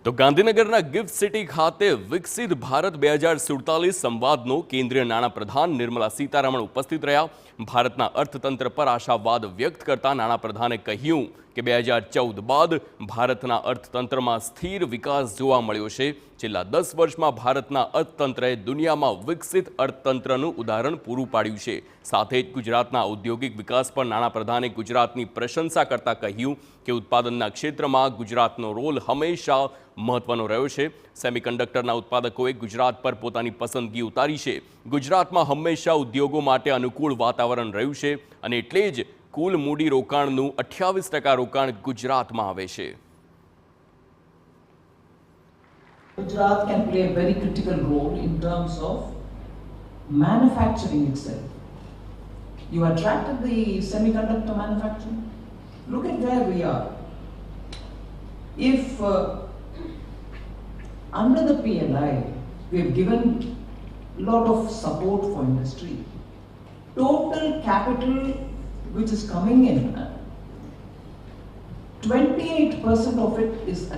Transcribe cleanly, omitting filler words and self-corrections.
તો ગાંધીનગરના gift city ખાતે વિકસિત ભારત 2047 સંવાદનો કેન્દ્રીય નાણાપ્રધાન નિર્મલા સીતારમણ ઉપસ્થિત રહ્યા। ભારતના અર્થતંત્ર પર આશાવાદ વ્યક્ત કરતા નાણાપ્રધાને કહ્યું કે 2014 બાદ ભારતના અર્થતંત્રમાં સ્થિર વિકાસ જોવા મળ્યો છે। છેલ્લા 10 વર્ષમાં ભારતના અર્થતંત્રએ દુનિયામાં વિકસિત અર્થતંત્રનું ઉદાહરણ પૂરું પાડ્યું છે। સાથે જ ગુજરાતના ઔદ્યોગિક વિકાસ પર નાણાપ્રધાને ગુજરાતની પ્રશંસા કરતા કહ્યું કે ઉત્પાદનના ક્ષેત્રમાં ગુજરાતનો રોલ હંમેશા મહત્વનો રહ્યો છે। સેમિકન્ડક્ટરના ઉત્પાદકોએ ગુજરાત પર પોતાની પસંદગી ઉતારી છે। ગુજરાતમાં હંમેશા ઉદ્યોગો માટે અનુકૂળ વાતાવરણ રહ્યું છે અને એટલે જ કુલ મૂડી રોકાણનું 28% રોકાણ ગુજરાતમાં આવે છે। Gujarat can play a very critical role in terms of manufacturing itself. You attracted the semiconductor manufacturing. Look at where we are. If under the PLI, we have given a lot of support for industry. Total capital which is coming in, 28% of it is